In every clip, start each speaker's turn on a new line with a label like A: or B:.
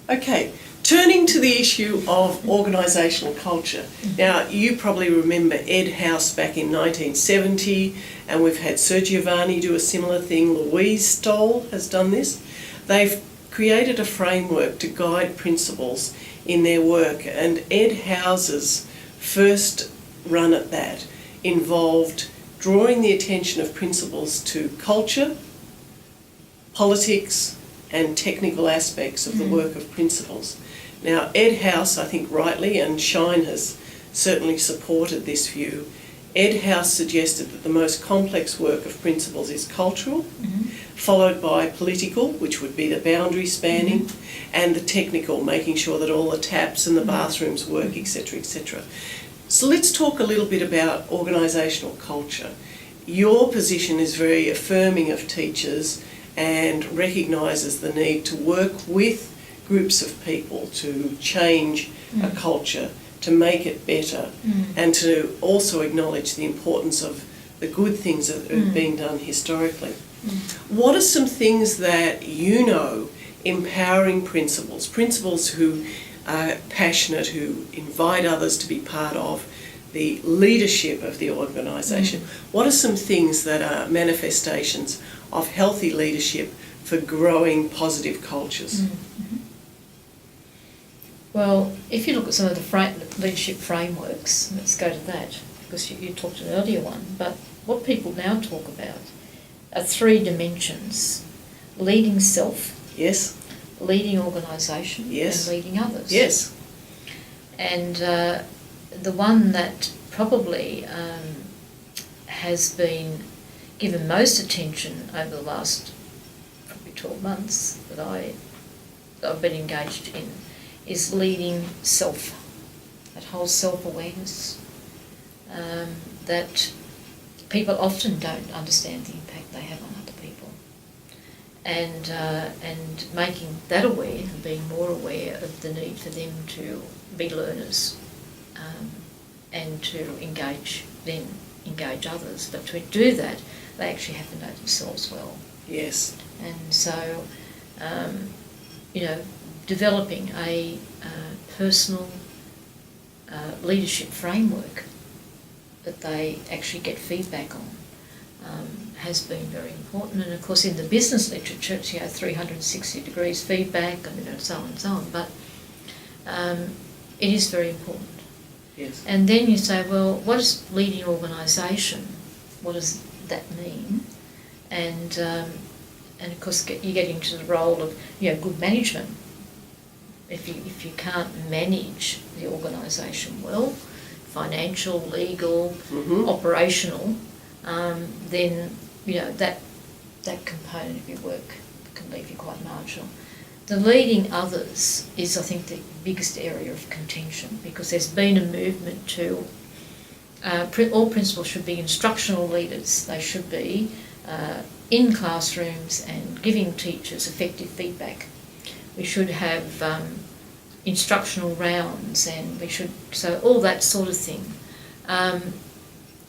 A: Okay, turning to the issue of organisational culture. Now, you probably remember Ed House back in 1970, and we've had Sir Giovanni do a similar thing. Louise Stoll has done this. They've created a framework to guide principals in their work, and Ed House's first run at that involved drawing the attention of principals to culture, politics, and technical aspects of the work of principals. Now, Ed House, I think rightly, and Shine has certainly supported this view, Ed House suggested that the most complex work of principals is cultural, followed by political, which would be the boundary spanning, and the technical, making sure that all the taps and the bathrooms work, etc., etc. So let's talk a little bit about organisational culture. Your position is very affirming of teachers and recognises the need to work with groups of people to change a culture, to make it better, and to also acknowledge the importance of the good things that have been done historically. What are some things that you know empowering principals who are passionate, who invite others to be part of the leadership of the organisation? What are some things that are manifestations of healthy leadership for growing positive cultures?
B: Well, if you look at some of the leadership frameworks, let's go to that, because you talked an earlier one, but what people now talk about are three dimensions: leading self,
A: Yes.
B: leading organisation,
A: Yes.
B: and leading others.
A: Yes.
B: And the one that probably has been given most attention over the last probably 12 months that I've been engaged in is leading self, that whole self-awareness, that people often don't understand the impact they have on other people, and making that aware and being more aware of the need for them to be learners, and to engage others. But to do that, they actually have to know themselves well.
A: Yes.
B: And so, developing a personal leadership framework that they actually get feedback on has been very important. And of course, in the business literature, it's 360 degrees feedback, and so on and so on. But it is very important.
A: Yes.
B: And then you say, well, what is leading organisation? What does that mean? And of course, you get into the role of good management. If you can't manage the organisation well, financial, legal, operational, then that component of your work can leave you quite marginal. The leading others is, I think, the biggest area of contention, because there's been a movement to all principals should be instructional leaders. They should be in classrooms and giving teachers effective feedback. We should have instructional rounds, and so all that sort of thing. I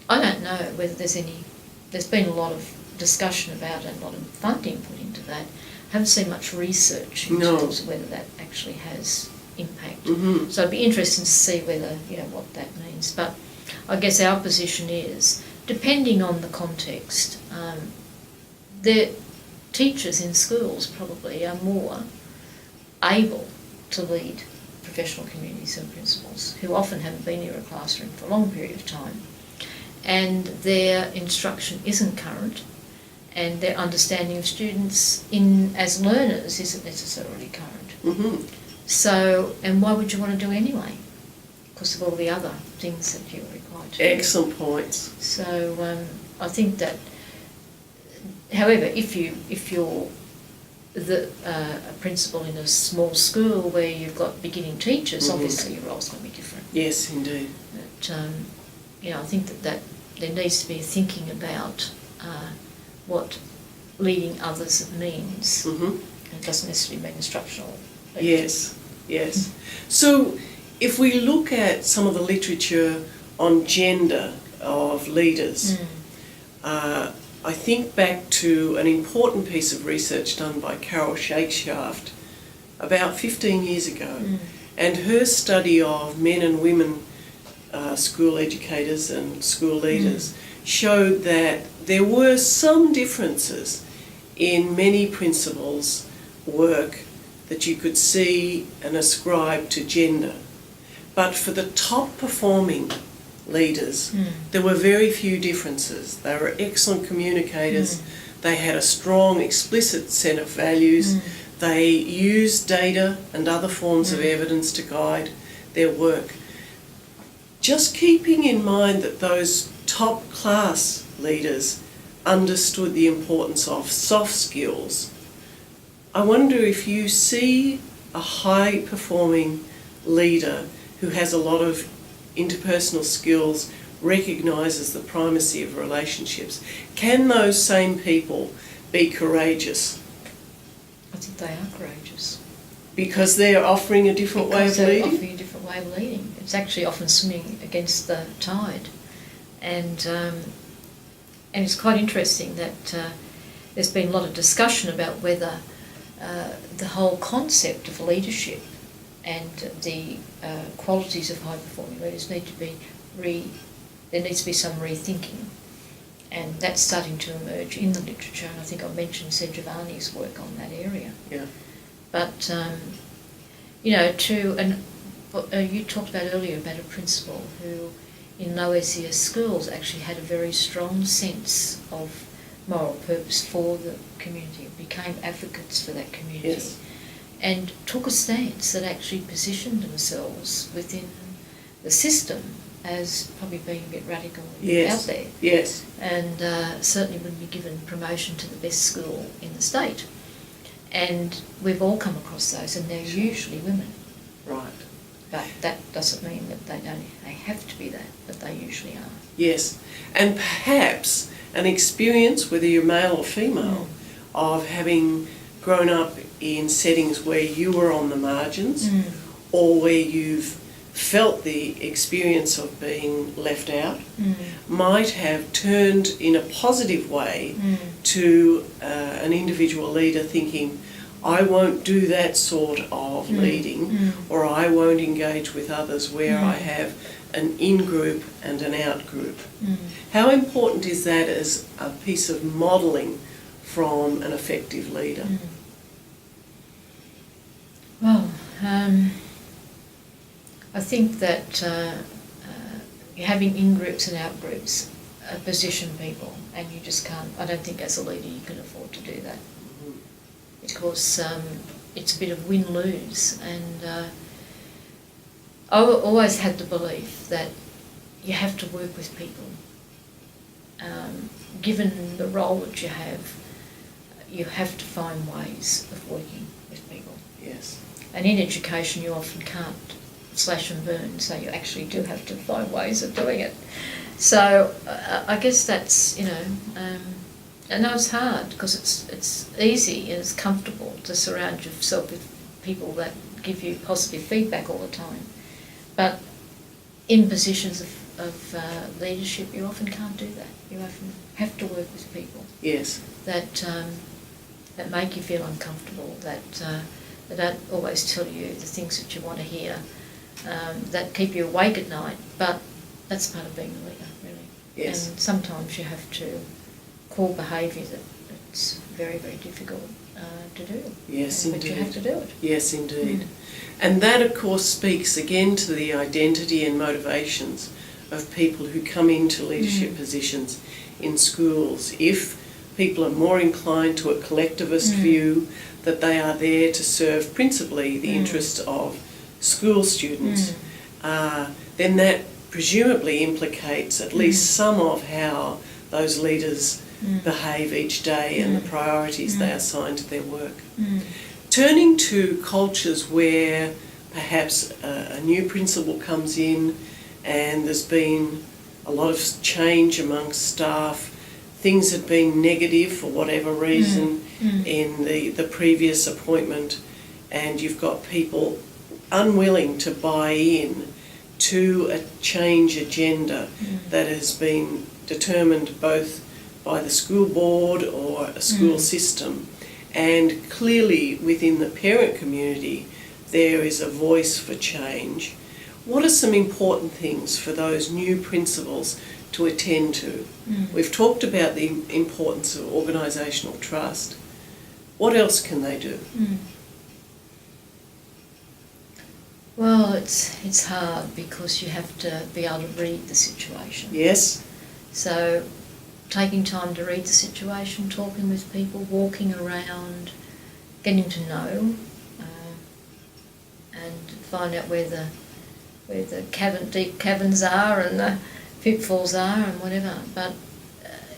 B: don't know whether there's been a lot of discussion about it, a lot of funding put into that. I haven't seen much research in terms of whether that actually has impact. So I'd be interested to see whether, what that means. But I guess our position is, depending on the context, the teachers in schools probably are more able to lead professional communities and principals, who often haven't been near a classroom for a long period of time, and their instruction isn't current, and their understanding of students as learners isn't necessarily current. So, and why would you want to do anyway? Because of all the other things that you're required to do.
A: Excellent points.
B: So I think that, however, if you're a principal in a small school where you've got beginning teachers, obviously your role's going to be different.
A: Yes, indeed.
B: But I think that there needs to be thinking about what leading others means. It doesn't necessarily mean instructional.
A: Yes. So if we look at some of the literature on gender of leaders, I think back to an important piece of research done by Carol Shakeshaft about 15 years ago. And her study of men and women school educators and school leaders showed that there were some differences in many principals' work that you could see and ascribe to gender. But for the top performing leaders, there were very few differences. They were excellent communicators. They had a strong, explicit set of values. They used data and other forms of evidence to guide their work. Just keeping in mind that those top class leaders understood the importance of soft skills, I wonder if you see a high performing leader who has a lot of interpersonal skills, recognises the primacy of relationships, can those same people be courageous?
B: I think they are courageous.
A: Because they're offering a different way of leading?
B: They're offering a different way of leading. It's actually often swimming against the tide. And it's quite interesting that there's been a lot of discussion about whether the whole concept of leadership and the qualities of high-performing leaders need to be there needs to be some rethinking. And that's starting to emerge in the literature, and I think I mentioned Giovanni's work on that area.
A: Yeah.
B: But, you talked about earlier about a principal who in low SES schools actually had a very strong sense of moral purpose for the community, became advocates for that community,
A: yes,
B: and took a stance that actually positioned themselves within the system as probably being a bit radical out there.
A: Yes.
B: And certainly wouldn't be given promotion to the best school in the state. And we've all come across those, and they're usually women.
A: Right.
B: But that doesn't mean that they have to be that, but they usually are.
A: Yes. And perhaps an experience, whether you're male or female, of having grown up in settings where you were on the margins or where you've felt the experience of being left out might have turned in a positive way to an individual leader thinking, I won't do that sort of leading, or I won't engage with others where I have an in-group and an out-group. How important is that as a piece of modelling from an effective leader?
B: Well, I think that having in-groups and out-groups position people, and you just can't, I don't think as a leader you can afford to do that. Because it's a bit of win-lose, and I always had the belief that you have to work with people. Given the role that you have to find ways of working with people.
A: Yes.
B: And in education you often can't slash and burn, so you actually do have to find ways of doing it. So I guess that's, I know it's hard because it's easy and it's comfortable to surround yourself with people that give you positive feedback all the time. But in positions of leadership, you often can't do that. You often have to work with people.
A: Yes.
B: That make you feel uncomfortable, that they don't always tell you the things that you want to hear, that keep you awake at night, but that's part of being a leader, really.
A: Yes.
B: And sometimes you have to call behaviour that's very, very difficult to do.
A: Yes,
B: but
A: indeed.
B: you have to do it.
A: Yes, indeed. And that, of course, speaks again to the identity and motivations of people who come into leadership positions in schools. If people are more inclined to a collectivist view, that they are there to serve principally the interests of school students, then that presumably implicates at least some of how those leaders behave each day and the priorities they assign to their work. Turning to cultures where perhaps a new principal comes in and there's been a lot of change amongst staff, things have been negative for whatever reason in the previous appointment, and you've got people unwilling to buy in to a change agenda that has been determined both by the school board or a school system, and clearly within the parent community there is a voice for change. What are some important things for those new principals to attend to? We've talked about the importance of organisational trust. What else can they do?
B: Well, it's hard because you have to be able to read the situation.
A: Yes.
B: So taking time to read the situation, talking with people, walking around, getting to know, and find out where the deep caverns are and the pitfalls are and whatever. But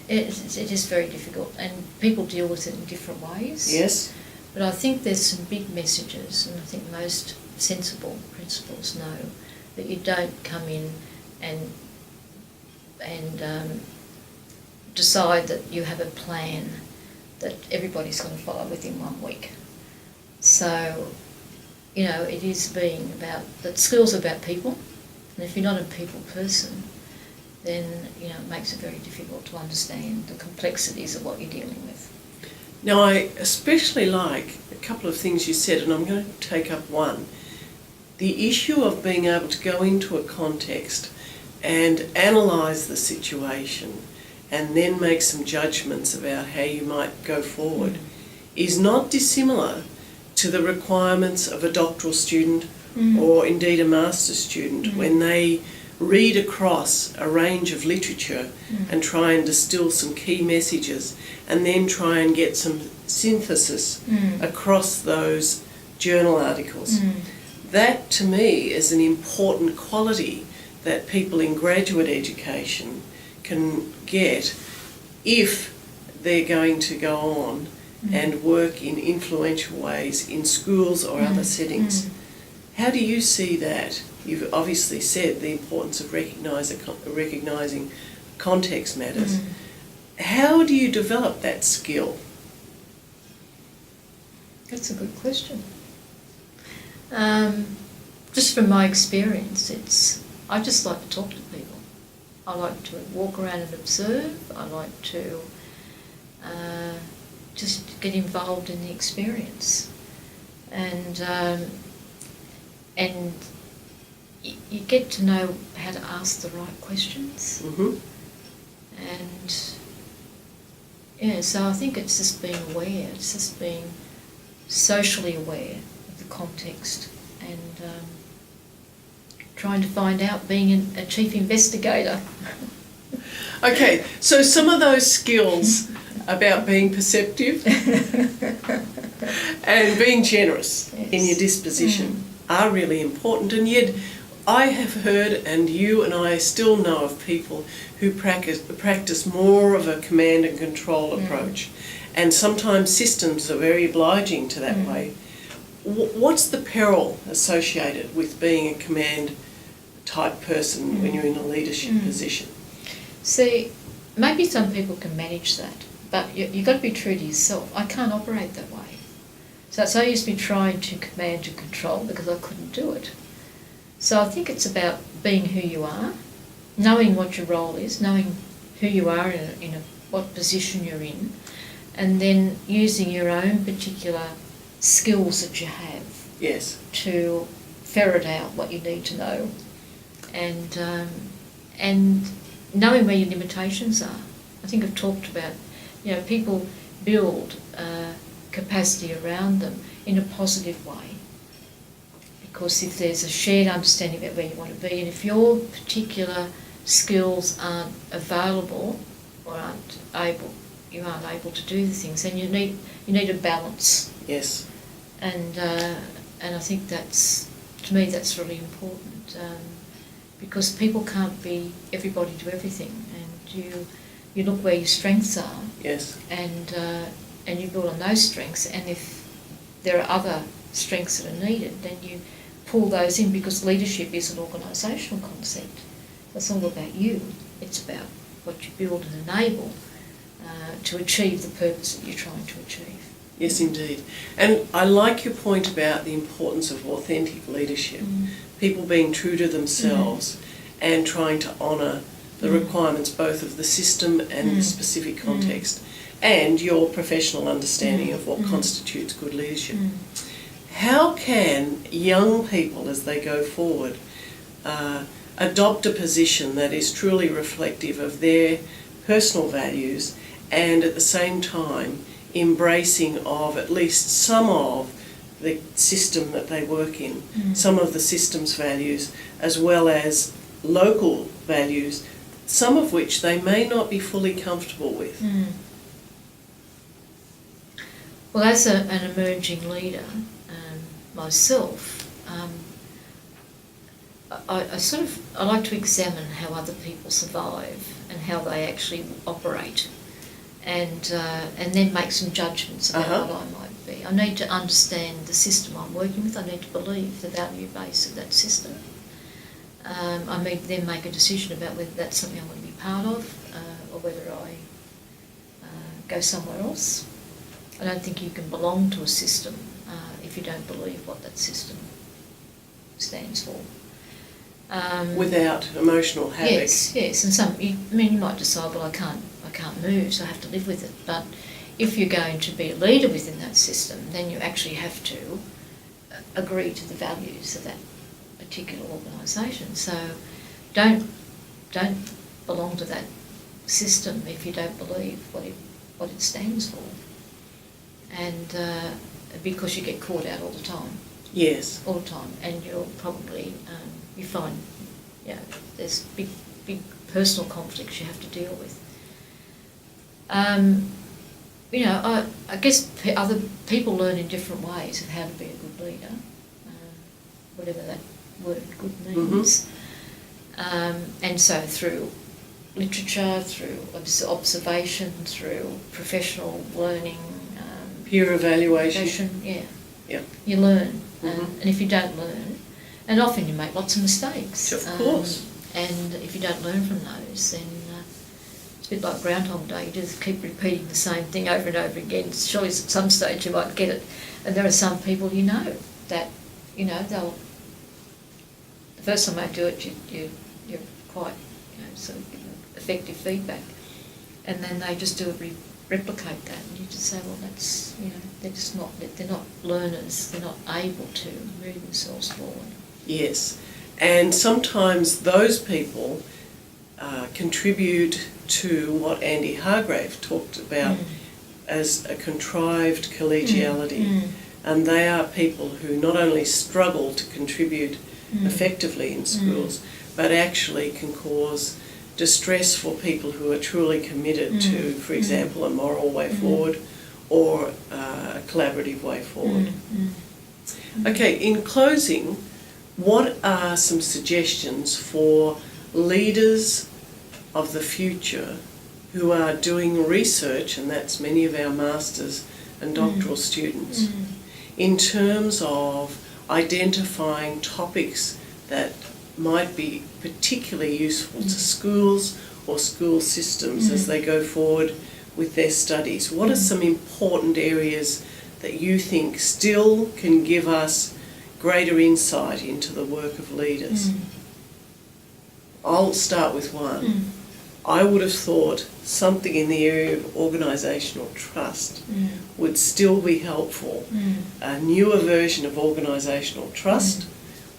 B: it is very difficult, and people deal with it in different ways.
A: Yes.
B: But I think there's some big messages, and I think most sensible principals know that you don't come in and decide that you have a plan that everybody's going to follow within 1 week. So, it is being about, that skills are about people, and if you're not a people person, then, it makes it very difficult to understand the complexities of what you're dealing with.
A: Now, I especially like a couple of things you said, and I'm going to take up one. The issue of being able to go into a context and analyse the situation and then make some judgments about how you might go forward is not dissimilar to the requirements of a doctoral student or indeed a master's student when they read across a range of literature and try and distill some key messages and then try and get some synthesis across those journal articles. That to me is an important quality that people in graduate education can get if they're going to go on and work in influential ways in schools or other settings. How do you see that? You've obviously said the importance of recognising context matters. How do you develop that skill?
B: That's a good question. Just from my experience, I just like to talk to people. I like to walk around and observe. I like to just get involved in the experience, and you get to know how to ask the right questions. And so I think it's just being aware. It's just being socially aware of the context and trying to find out, being a chief investigator.
A: Okay, so some of those skills about being perceptive and being generous in your disposition are really important, and yet I have heard, and you and I still know of people who practice more of a command and control approach, and sometimes systems are very obliging to that way. What's the peril associated with being a command type person when you're in a leadership position?
B: See, maybe some people can manage that, but you've got to be true to yourself. I can't operate that way. So it's no use me trying to command and control because I couldn't do it. So I think it's about being who you are, knowing what your role is, knowing who you are what position you're in, and then using your own particular skills that you have to ferret out what you need to know, and knowing where your limitations are. I think I've talked about, people build capacity around them in a positive way, because if there's a shared understanding about where you want to be, and if your particular skills aren't available or you aren't able to do the things, then you need a balance.
A: Yes.
B: And I think to me that's really important, because people can't be everybody to everything, and you look where your strengths are.
A: Yes.
B: And you build on those strengths, and if there are other strengths that are needed, then you pull those in, because leadership is an organisational concept. It's all about you. It's about what you build and enable to achieve the purpose that you're trying to achieve.
A: Yes, indeed. And I like your point about the importance of authentic leadership, people being true to themselves and trying to honour the requirements both of the system and the specific context. and your professional understanding of what constitutes good leadership. How can young people, as they go forward, adopt a position that is truly reflective of their personal values and at the same time embracing of at least some of the system that they work in, some of the system's values, as well as local values, some of which they may not be fully comfortable with?
B: Well, as an emerging leader myself, I like to examine how other people survive and how they actually operate, and then make some judgments about what I might be. I need to understand the system I'm working with. I need to believe the value base of that system. I may then make a decision about whether that's something I want to be part of, or whether I go somewhere else. I don't think you can belong to a system if you don't believe what that system stands for.
A: Without emotional havoc.
B: Yes, and you might decide, well, I can't move, so I have to live with it. But if you're going to be a leader within that system, then you actually have to agree to the values of that particular organisation. So don't belong to that system if you don't believe what it stands for. And because you get caught out all the time.
A: Yes.
B: All the time, and you'll probably you find, there's big personal conflicts you have to deal with. I guess other people learn in different ways of how to be a good leader, whatever that word good means. And so through literature, through observation, through professional learning,
A: peer evaluation.
B: Yeah. You learn, and if you don't learn, and often you make lots of mistakes.
A: Of course.
B: And if you don't learn from those, then it's a bit like Groundhog Day. You just keep repeating the same thing over and over again. Surely at some stage you might get it. And there are some people that, they'll, the first time they do it, you're quite, sort of give them effective feedback. And then they just do it, replicate that, and you just say, well, that's, they're not learners, they're not able to move themselves forward.
A: Yes, and sometimes those people contribute to what Andy Hargrave talked about as a contrived collegiality. And they are people who not only struggle to contribute effectively in schools, but actually can cause distress for people who are truly committed to, for example, a moral way forward or a collaborative way forward. Okay, in closing, what are some suggestions for leaders of the future who are doing research, and that's many of our masters and doctoral students, in terms of identifying topics that might be particularly useful to schools or school systems as they go forward with their studies? What are some important areas that you think still can give us greater insight into the work of leaders? I'll start with one. I would have thought something in the area of organisational trust would still be helpful. A newer version of organisational trust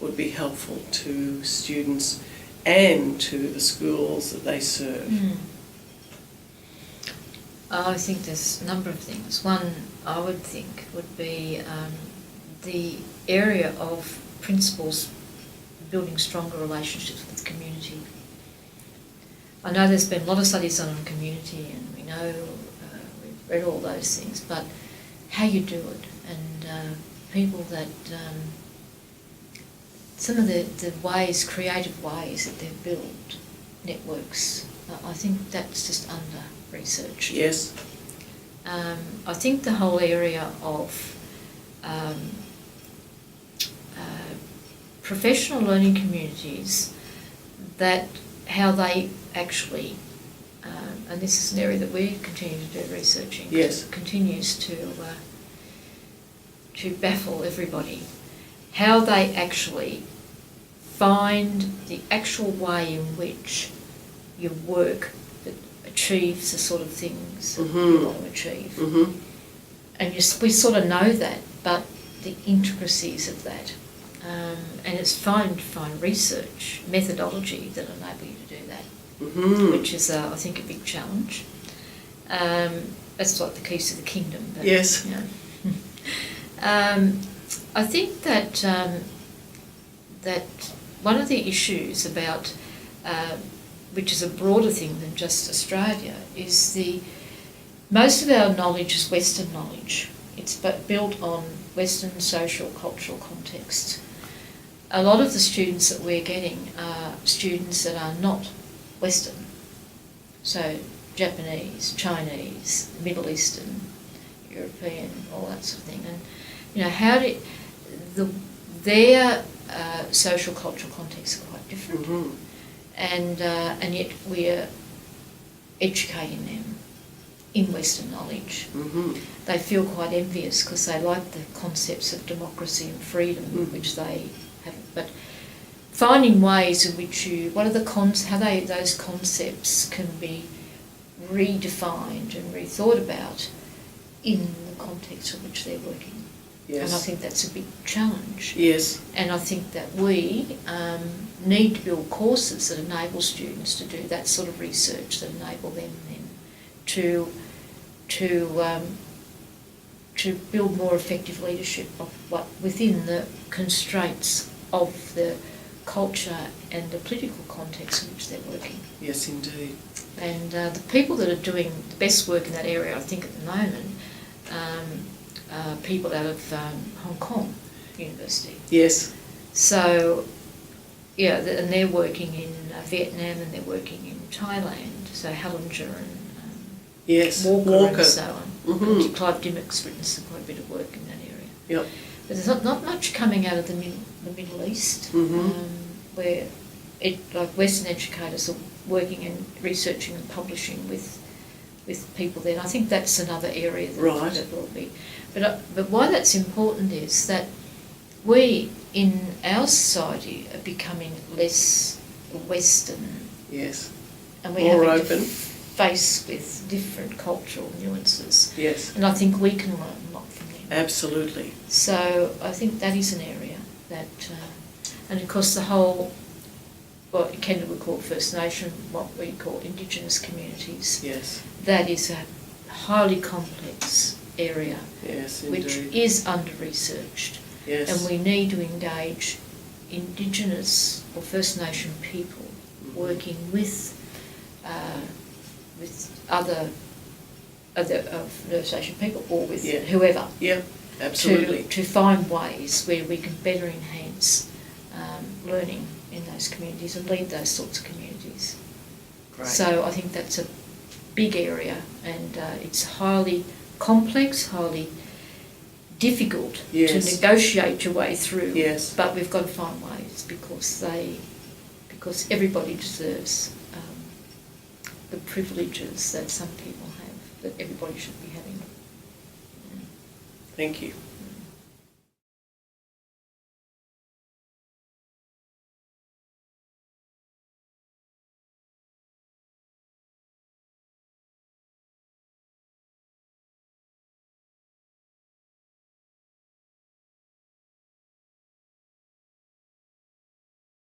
A: would be helpful to students and to the schools that they serve.
B: I think there's a number of things. One, I would think, would be the area of principals building stronger relationships with the community. I know there's been a lot of studies done on community, and we know, we've read all those things, but how you do it, and people that, some of the ways, creative ways that they've built networks, I think that's just under-researched.
A: Yes.
B: I think the whole area of professional learning communities, that how they actually, and this is an area that we continue to do researching,
A: yes,
B: continues to baffle everybody, how they actually find the actual way in which your work that achieves the sort of things that
A: Mhm.
B: we want to achieve.
A: Mhm.
B: And we sort of know that, but the intricacies of that, and it's fine to find research methodology that enable you to do that,
A: Mhm.
B: which is, I think, a big challenge. That's like the keys to the kingdom. But,
A: Yes.
B: you know. I think that that one of the issues about, which is a broader thing than just Australia, is most of our knowledge is Western knowledge. It's built on Western social, cultural context. A lot of the students that we're getting are students that are not Western. So Japanese, Chinese, Middle Eastern, European, all that sort of thing. And, you know, their social, cultural contexts are quite different.
A: Mhm.
B: And yet we're educating them in Western knowledge.
A: Mhm.
B: They feel quite envious because they like the concepts of democracy and freedom, which they haven't. But finding ways in which those concepts can be redefined and rethought about in the context in which they're working.
A: Yes.
B: And I think that's a big challenge.
A: Yes.
B: And I think that we need to build courses that enable students to do that sort of research, that enable them then to build more effective leadership within the constraints of the culture and the political context in which they're working.
A: Yes, indeed.
B: And the people that are doing the best work in that area, I think, at the moment, are people out of Hong Kong University.
A: Yes.
B: So, yeah, and they're working in Vietnam and they're working in Thailand. So Hellinger and
A: Yes.
B: Walker and so on.
A: Mhm.
B: Clive Dimmock's written quite a bit of work in that area.
A: Yep.
B: But there's not much coming out of the Middle East,
A: Mhm.
B: where like Western educators are working and researching and publishing with people there. And I think that's another area that will be. But why that's important is that we in our society are becoming less Western.
A: Yes.
B: And we're
A: More
B: having
A: open.
B: to face with different cultural nuances.
A: Yes.
B: And I think we can learn a lot from them.
A: Absolutely.
B: So I think that is an area that, and of course the whole, what Kendall would call First Nation, what we call Indigenous communities,
A: Yes.
B: that is a highly complex area,
A: Yes,
B: which
A: indeed.
B: is under-researched.
A: Yes.
B: And we need to engage Indigenous or First Nation people working with other First Nation people or with whoever.
A: Yeah, absolutely.
B: To find ways where we can better enhance learning in those communities and lead those sorts of communities.
A: Great.
B: So I think that's a big area, and it's highly complex, highly difficult to negotiate your way through.
A: Yes.
B: But we've got to find ways because everybody deserves the privileges that some people have, that everybody should be having.
A: Thank you.